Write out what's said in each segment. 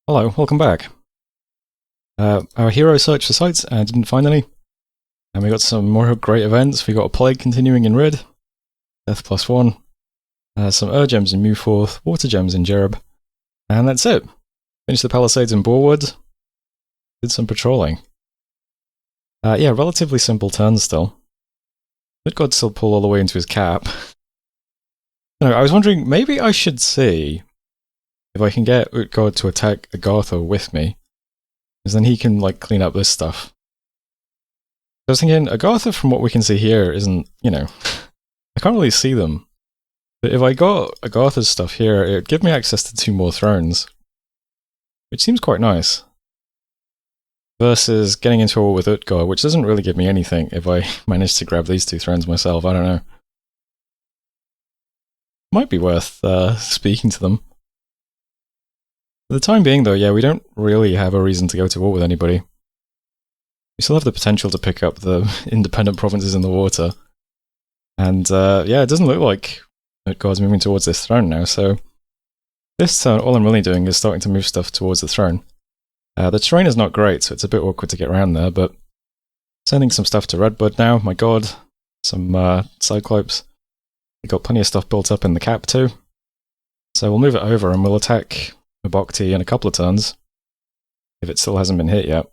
Hello, welcome back. Our hero searched for sites and didn't find any. And we got some more great events. We got a plague continuing in Rid, death +1, some gems in Mewforth, water gems in Jereb, and that's it. Finished the Palisades in Borewood, did some patrolling. Yeah, relatively simple turns still. Midgod still pull all the way into his cap. No, I was wondering, maybe I should see if I can get Utgard to attack Agartha with me, because then he can, like, clean up this stuff. I was thinking, Agartha, from what we can see here, isn't, I can't really see them. But if I got Agartha's stuff here, it would give me access to 2 more thrones, which seems quite nice. Versus getting into a war with Utgard, which doesn't really give me anything if I manage to grab these 2 thrones myself, I don't know. Might be worth speaking to them. For the time being, though, yeah, we don't really have a reason to go to war with anybody. We still have the potential to pick up the independent provinces in the water. And, yeah, it doesn't look like Utgard's moving towards this throne now, so this turn, all I'm really doing is starting to move stuff towards the throne. The terrain is not great, so it's a bit awkward to get around there, but sending some stuff to Redbud now, my god. Some Cyclopes. We've got plenty of stuff built up in the cap too. So we'll move it over and we'll attack Bhakti in a couple of turns, if it still hasn't been hit yet.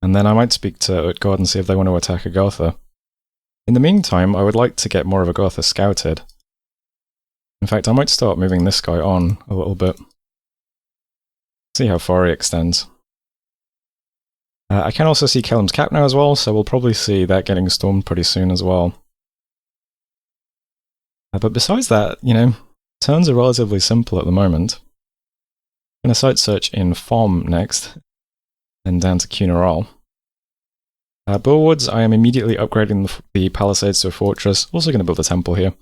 And then I might speak to Utgard and see if they want to attack Agartha. In the meantime, I would like to get more of Agartha scouted. In fact, I might start moving this guy on a little bit. See how far he extends. I can also see Kellam's cap now as well, so we'll probably see that getting stormed pretty soon as well. But besides that, turns are relatively simple at the moment. I'm going to site search in Farm next, then down to Cunaral. Burwoods, I am immediately upgrading the Palisades to a fortress, also going to build a temple here.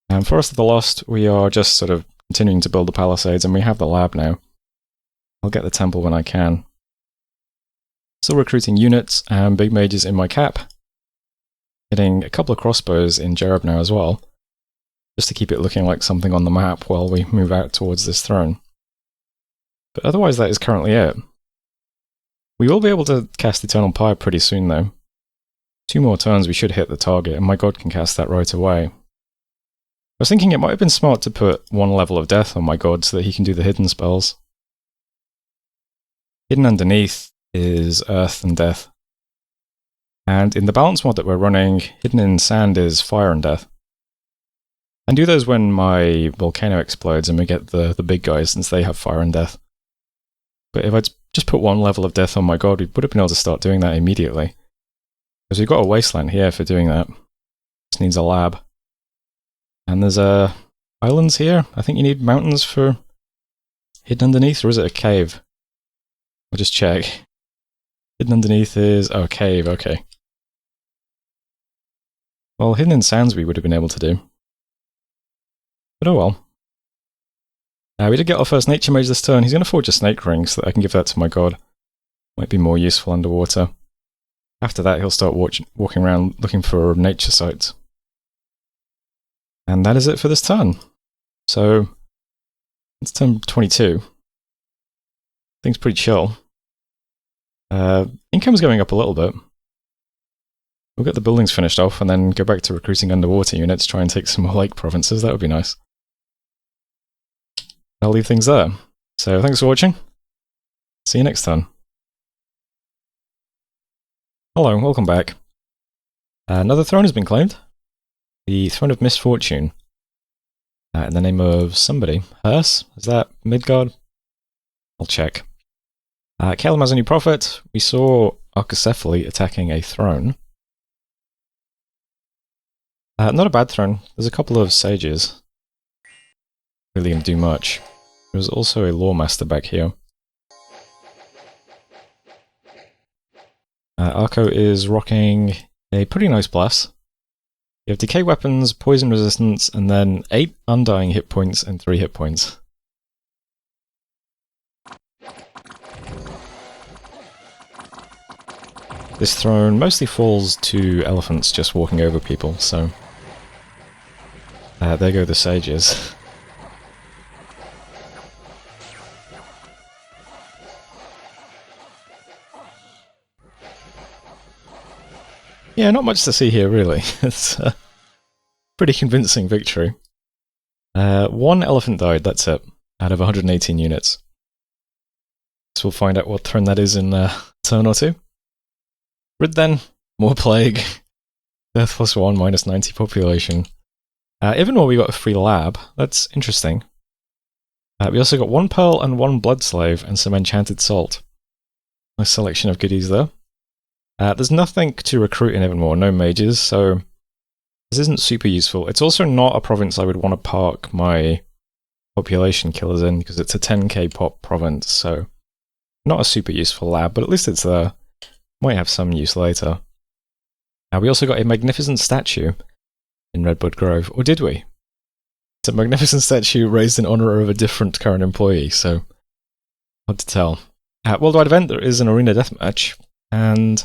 And Forest of the Lost, we are just sort of continuing to build the Palisades, and we have the lab now. I'll get the temple when I can. Still recruiting units and big mages in my cap. Getting a couple of crossbows in Jereb now as well, just to keep it looking like something on the map while we move out towards this throne. But otherwise that is currently it. We will be able to cast Eternal Pyre pretty soon though. 2 more turns we should hit the target, and my god can cast that right away. I was thinking it might have been smart to put 1 level of death on my god so that he can do the hidden spells. Hidden underneath is Earth and Death. And in the balance mod that we're running, Hidden in Sand is Fire and Death. I do those when my volcano explodes and we get the big guys, since they have Fire and Death. But if I'd just put 1 level of death on my god, we would have been able to start doing that immediately. Because we've got a wasteland here for doing that. Just needs a lab. And there's islands here. I think you need mountains for hidden underneath, or is it a cave? I'll just check. Hidden underneath is... oh, cave, okay. Well, hidden in sands we would have been able to do. But oh well. We did get our first nature mage this turn. He's going to forge a snake ring so that I can give that to my god. Might be more useful underwater. After that, he'll start walking around looking for nature sites. And that is it for this turn. So, it's turn 22. Things pretty chill. Income's going up a little bit. We'll get the buildings finished off and then go back to recruiting underwater units, try and take some more lake provinces. That would be nice. I'll leave things there. So thanks for watching. See you next time. Hello, welcome back. Another throne has been claimed. The Throne of Misfortune. In the name of somebody. Hearse? Is that Midgard? I'll check. Kellam has a new prophet. We saw Archocephaly attacking a throne. Not a bad throne. There's a couple of sages. Really didn't do much. There's also a Lawmaster back here. Arco is rocking a pretty nice bless. You have decay weapons, poison resistance, and then 8 undying hit points and 3 hit points. This throne mostly falls to elephants just walking over people, so... there go the sages. Yeah, not much to see here, really. It's a pretty convincing victory. One elephant died, that's it, out of 118 units. So we'll find out what turn that is in a turn or two. Rid then, more plague. Death +1, minus 90 population. Even more, we got a free lab. That's interesting. We also got 1 pearl and 1 blood slave and some enchanted salt. Nice selection of goodies there. There's nothing to recruit in Evermore, no mages, so this isn't super useful. It's also not a province I would want to park my population killers in, because it's a 10k pop province, so not a super useful lab, but at least it's there. Might have some use later. We also got a magnificent statue in Redbud Grove, or did we? It's a magnificent statue raised in honour of a different current employee, so hard to tell. At Worldwide Event there is an arena deathmatch, and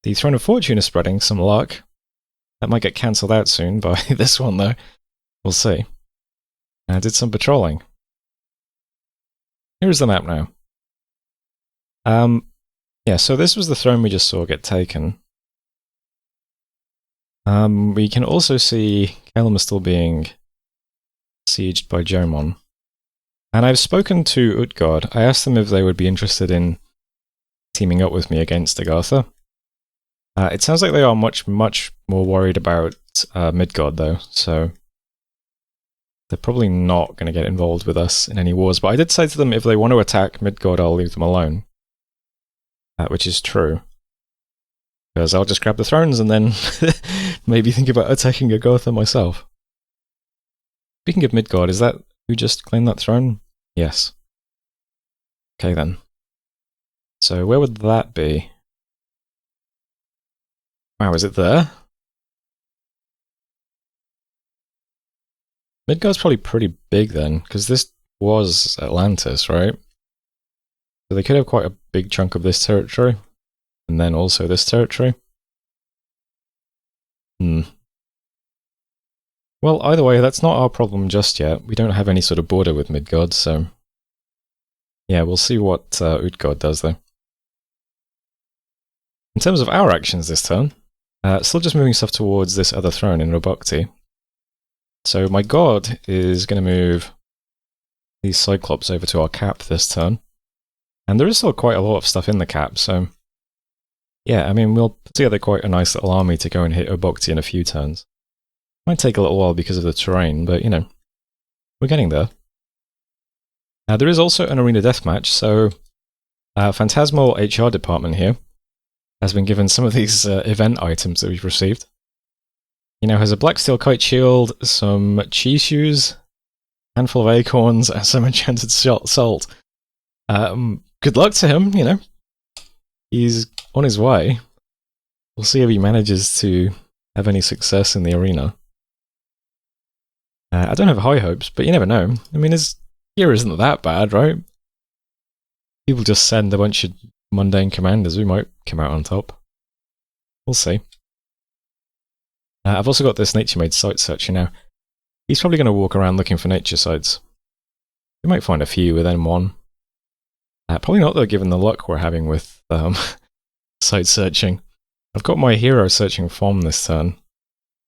the Throne of Fortune is spreading, some luck. That might get cancelled out soon by this one though, we'll see. I did some patrolling. Here's the map now. Yeah, so this was the throne we just saw get taken. We can also see Calum is still being sieged by Jomon. And I've spoken to Utgard. I asked them if they would be interested in teaming up with me against Agartha. It sounds like they are much more worried about Midgard though, so they're probably not going to get involved with us in any wars. But I did say to them if they want to attack Midgard, I'll leave them alone. Which is true. Because I'll just grab the thrones and then maybe think about attacking Agartha myself. Speaking of Midgard, is that who just claimed that throne? Yes. Okay then. So where would that be? Wow, is it there? Midgard's probably pretty big then, because this was Atlantis, right? So they could have quite a big chunk of this territory, and then also this territory. Well, either way, that's not our problem just yet. We don't have any sort of border with Midgard, so yeah, we'll see what Utgard does though. In terms of our actions this turn, still just moving stuff towards this other throne in Robukti. So my god is going to move these Cyclops over to our cap this turn. And there is still quite a lot of stuff in the cap, so yeah, I mean, we'll put together quite a nice little army to go and hit Robukti in a few turns. Might take a little while because of the terrain, but you know, we're getting there. There is also an arena deathmatch, so Phantasmal HR department here has been given some of these event items that we've received. He now has a black steel kite shield, some cheese shoes, handful of acorns, and some enchanted salt. Good luck to him, you know. He's on his way. We'll see if he manages to have any success in the arena. I don't have high hopes, but you never know. I mean, his gear isn't that bad, right? People just send a bunch of mundane commanders, we might come out on top. We'll see. I've also got this nature made site searcher now. He's probably going to walk around looking for nature sites. We might find a few with M1. Probably not though, given the luck we're having with site searching. I've got my hero searching farm this turn.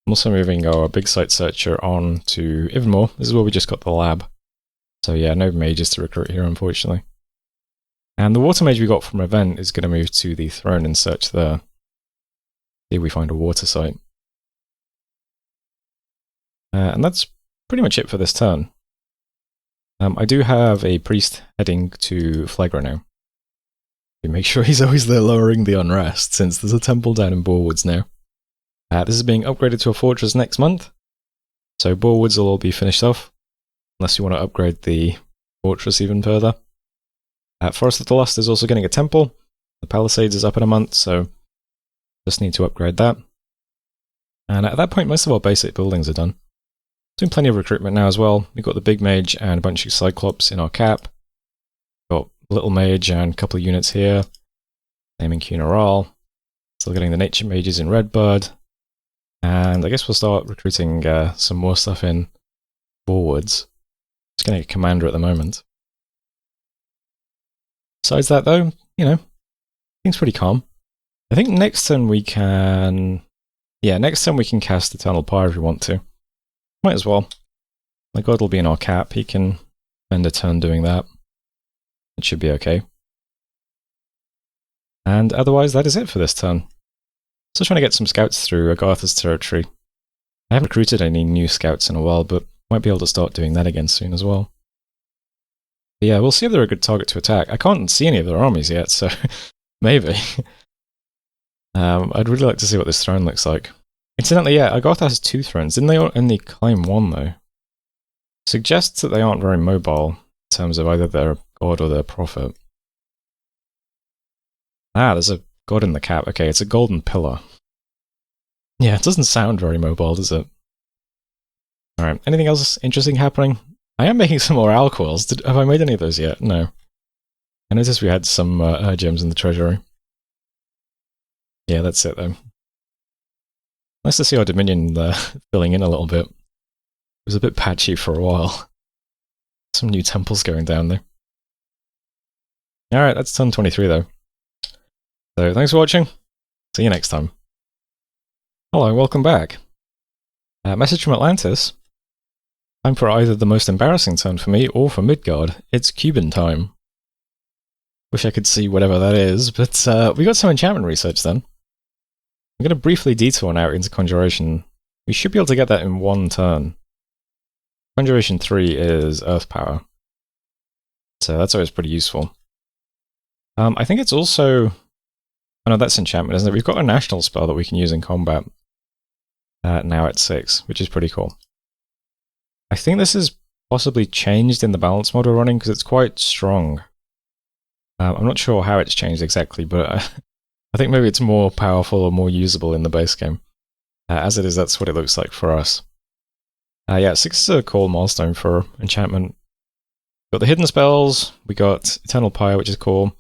I'm also moving our big site searcher on to Evermore. This is where we just got the lab. So yeah, no mages to recruit here, unfortunately. And the water mage we got from event is going to move to the throne and search there. See if we find a water site. And that's pretty much it for this turn. I do have a priest heading to Phlegra now. Make sure he's always there lowering the unrest, since there's a temple down in Borewoods now. This is being upgraded to a fortress next month, so Borewoods will all be finished off, unless you want to upgrade the fortress even further. Forest of the Lost is also getting a temple. The Palisades is up in a month, so just need to upgrade that. And at that point, most of our basic buildings are done. Doing plenty of recruitment now as well. We've got the big mage and a bunch of Cyclops in our cap. Got little mage and a couple of units here. Same in Cunaral. Still getting the nature mages in Redbud. And I guess we'll start recruiting some more stuff in Borewoods. Just getting a commander at the moment. Besides that though, you know, things pretty calm. I think next turn we can Yeah, next time we can cast Eternal Pyre if we want to. Might as well. The god will be in our cap, he can spend a turn doing that. It should be okay. And otherwise, that is it for this turn. Still trying to get some scouts through Agartha's territory. I haven't recruited any new scouts in a while, but might be able to start doing that again soon as well. But yeah, we'll see if they're a good target to attack. I can't see any of their armies yet, so maybe. I'd really like to see what this throne looks like. Incidentally, yeah, Agartha has 2 thrones. Didn't they only claim 1, though? Suggests that they aren't very mobile in terms of either their god or their prophet. Ah, there's a god in the cap. Okay, it's a golden pillar. Yeah, it doesn't sound very mobile, does it? Alright, anything else interesting happening? I am making some more alcohols. Have I made any of those yet? No. I noticed we had some gems in the treasury. Yeah, that's it though. Nice to see our Dominion filling in a little bit. It was a bit patchy for a while. Some new temples going down there. Alright, that's turn 23 though. So, thanks for watching. See you next time. Hello, welcome back. Message from Atlantis. Time for either the most embarrassing turn for me or for Midgard. It's Cuban time. Wish I could see whatever that is, but we got some enchantment research then. I'm going to briefly detour now into Conjuration. We should be able to get that in 1 turn. Conjuration 3 is Earth Power. So that's always pretty useful. I think it's also... Oh no, that's enchantment, isn't it? We've got a national spell that we can use in combat. Now at 6, which is pretty cool. I think this is possibly changed in the balance mod we're running, because it's quite strong. I'm not sure how it's changed exactly, but I think maybe it's more powerful or more usable in the base game. As it is, that's what it looks like for us. Yeah, 6 is a cool milestone for enchantment. Got the hidden spells, we got Eternal Pyre, which is cool.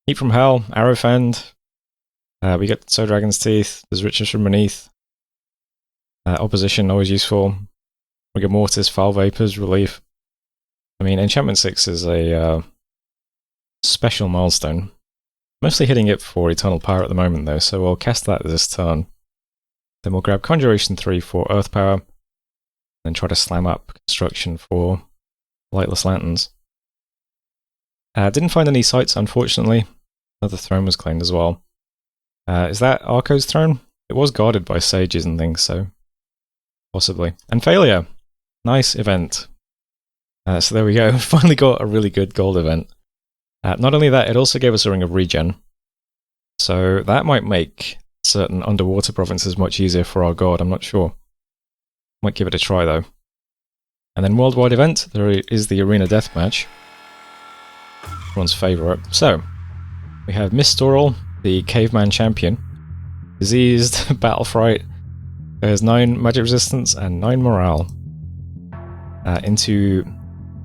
Heat from Hell, Arrow Fend. We got Soul Dragon's Teeth, there's Riches from Beneath. Opposition, always useful. Rigor Mortis, Foul Vapors, Relief. I mean, Enchantment 6 is a special milestone. Mostly hitting it for Eternal Power at the moment though, so we'll cast that this turn. Then we'll grab Conjuration 3 for Earth Power, and try to slam up Construction for Lightless Lanterns. Didn't find any sites, unfortunately. Another throne was claimed as well. Is that Arco's throne? It was guarded by sages and things, so possibly. And Failure! Nice event. So there we go, finally got a really good gold event. Not only that, it also gave us a Ring of Regen. So that might make certain underwater provinces much easier for our god, I'm not sure. Might give it a try though. And then worldwide event, there is the Arena Deathmatch. Everyone's favourite. So, we have Mistoral, the Caveman Champion. Diseased, Battle Fright. There's 9 magic resistance and 9 morale. Into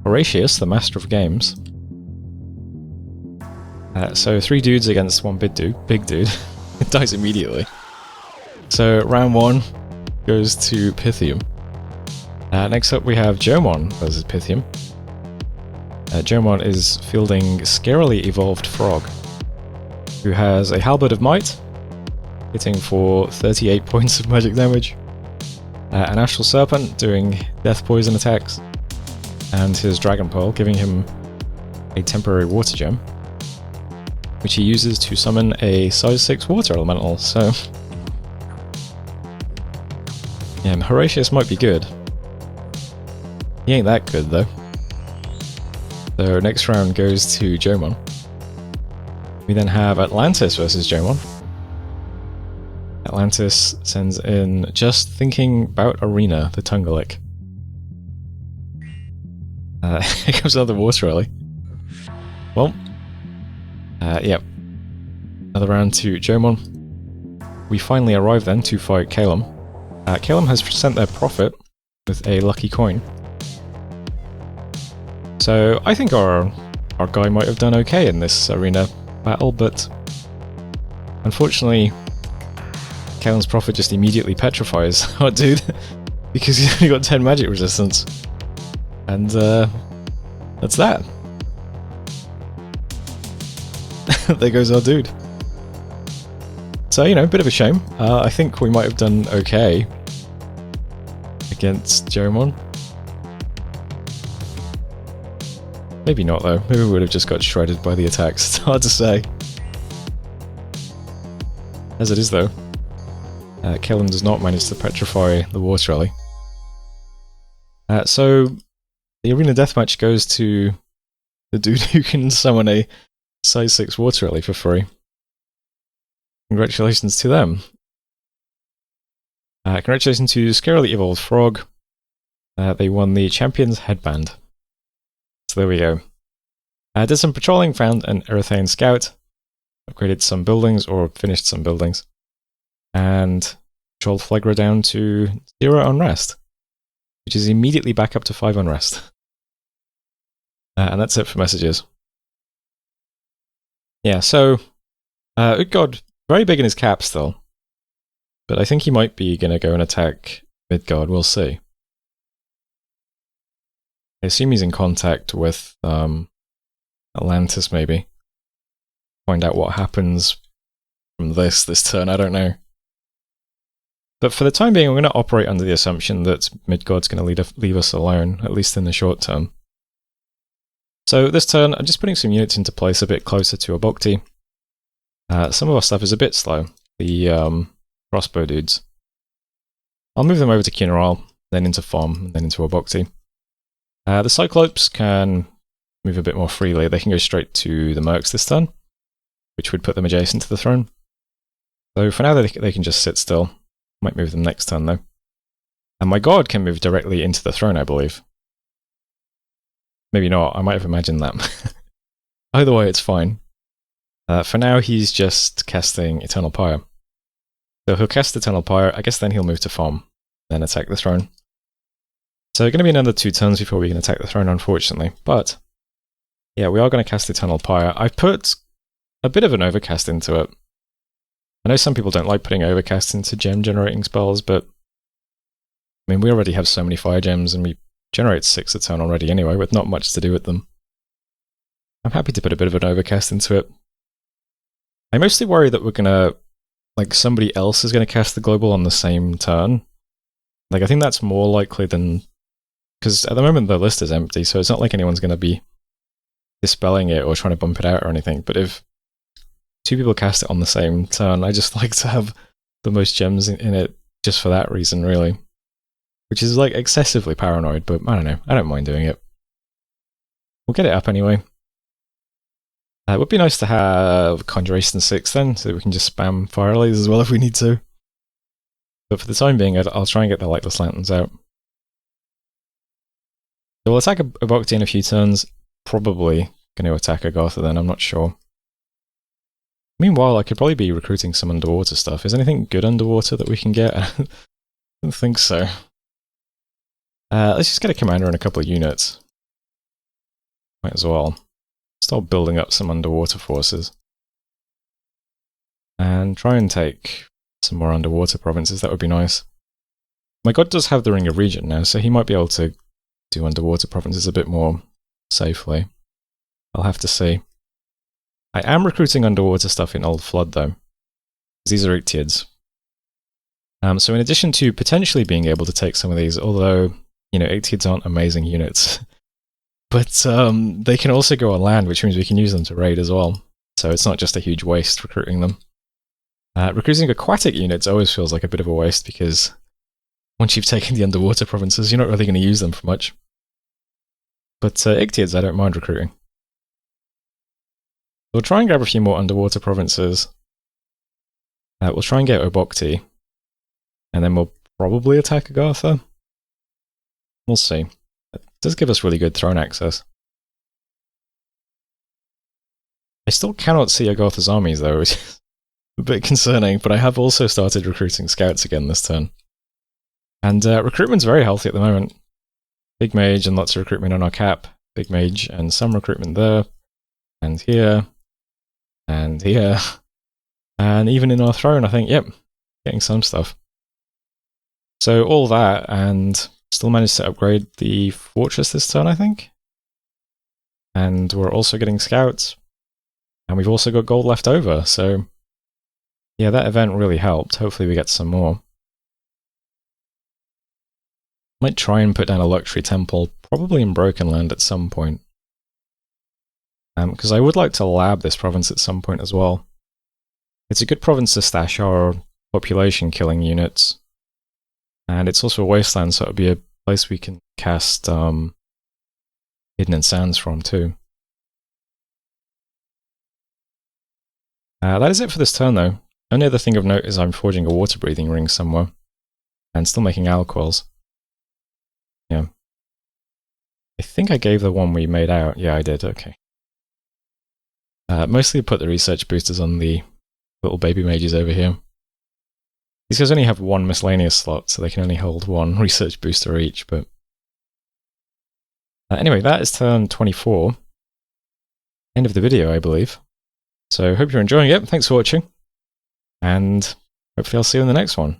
Horatius, the Master of Games. So 3 dudes against 1 big dude. It dies immediately. So round 1 goes to Pythium. Next up we have Jomon versus Pythium. Jomon is fielding Scarily Evolved Frog, who has a Halberd of Might, hitting for 38 points of magic damage. An Astral Serpent doing death poison attacks, and his Dragon Pearl giving him a temporary water gem, which he uses to summon a size 6 water elemental, so... Yeah, Horatius might be good. He ain't that good though. So next round goes to Jomon. We then have Atlantis versus Jomon. Atlantis sends in Just Thinking About Arena, the Tungalick. Here comes another water rally. Well, yep. Another round to Jomon. We finally arrive then to fight Calum. Calum has sent their prophet with a lucky coin. So I think our guy might have done okay in this arena battle, but unfortunately Calum's prophet just immediately petrifies our dude because he's only got 10 magic resistance. And that's that. There goes our dude. So, you know, a bit of a shame. I think we might have done okay against Jomon. Maybe not, though. Maybe we would have just got shredded by the attacks. It's hard to say. As it is, though, Kellen does not manage to petrify the water rally. So, the arena deathmatch goes to the dude who can summon a size 6 water rally for free. Congratulations to them. Congratulations to Scarily Evolved Frog. They won the Champion's Headband. So there we go. Did some patrolling, found an Erythane Scout, upgraded some buildings, or finished some buildings, and controlled Phlegra down to 0 unrest, which is immediately back up to 5 unrest. And that's it for messages. Yeah, so Utgard, very big in his cap still, but I think he might be going to go and attack Midgard, we'll see. I assume he's in contact with Atlantis, maybe. Find out what happens from this turn, I don't know. But for the time being, I'm going to operate under the assumption that Midgard's going to leave us alone, at least in the short term. So this turn, I'm just putting some units into place a bit closer to Obokti. Some of our stuff is a bit slow, the crossbow dudes. I'll move them over to Kinral, then into Fom, and then into Obokti. The Cyclopes can move a bit more freely. They can go straight to the Mercs this turn, which would put them adjacent to the throne. So for now, they can just sit still. Might move them next turn, though. And my god can move directly into the throne, I believe. Maybe not, I might have imagined that. Either way, it's fine. For now, he's just casting Eternal Pyre. So he'll cast Eternal Pyre, I guess then he'll move to Fom, then attack the throne. So going to be another 2 turns before we can attack the throne, unfortunately. But, yeah, we are going to cast Eternal Pyre. I've put a bit of an overcast into it. I know some people don't like putting overcast into gem generating spells, but I mean, we already have so many fire gems and we generate 6 a turn already anyway, with not much to do with them. I'm happy to put a bit of an overcast into it. I mostly worry that we're gonna, like, somebody else is gonna cast the global on the same turn. Like, I think that's more likely than, because at the moment the list is empty, so it's not like anyone's gonna be dispelling it or trying to bump it out or anything, but if 2 people cast it on the same turn, I just like to have the most gems in it just for that reason, really. Which is, like, excessively paranoid, but I don't know, I don't mind doing it. We'll get it up anyway. It would be nice to have Conjuration 6 then, so that we can just spam Fire Rallies as well if we need to. But for the time being, I'll try and get the Lightless Lanterns out. So we'll attack Obokti in a few turns, probably going to attack Agartha then, I'm not sure. Meanwhile, I could probably be recruiting some underwater stuff. Is there anything good underwater that we can get? I don't think so. Let's just get a commander and a couple of units. Might as well. Start building up some underwater forces. And try and take some more underwater provinces, that would be nice. My god does have the Ring of Regent now, so he might be able to do underwater provinces a bit more safely. I'll have to see. I am recruiting underwater stuff in Old Flood, though. These are Ichthyids. So in addition to potentially being able to take some of these, although, you know, Ichthyids aren't amazing units, but they can also go on land, which means we can use them to raid as well. So it's not just a huge waste recruiting them. Recruiting aquatic units always feels like a bit of a waste, because once you've taken the underwater provinces, you're not really going to use them for much. But Ichthyids I don't mind recruiting. We'll try and grab a few more underwater provinces. We'll try and get Obokti. And then we'll probably attack Agartha. We'll see. It does give us really good throne access. I still cannot see Agartha's armies though, which is a bit concerning, but I have also started recruiting scouts again this turn. And recruitment's very healthy at the moment. Big mage and lots of recruitment on our cap. Big mage and some recruitment there. And here. And here. And even in our throne, I think, yep, getting some stuff. So all that, and still managed to upgrade the fortress this turn, I think. And we're also getting scouts. And we've also got gold left over, so Yeah, that event really helped. Hopefully we get some more. Might try and put down a luxury temple, probably in Broken Land at some point. Because I would like to lab this province at some point as well. It's a good province to stash our population killing units. And it's also a wasteland, so it would be a place we can cast Hidden in Sands from too. That is it for this turn though. Only other thing of note is I'm forging a water breathing ring somewhere. And still making alcohols. Yeah. I think I gave the one we made out. Yeah, I did, okay. Mostly put the research boosters on the little baby mages over here. These guys only have one miscellaneous slot, so they can only hold one research booster each, but... anyway, that is turn 24. End of the video, I believe. So, hope you're enjoying it. Thanks for watching. And hopefully I'll see you in the next one.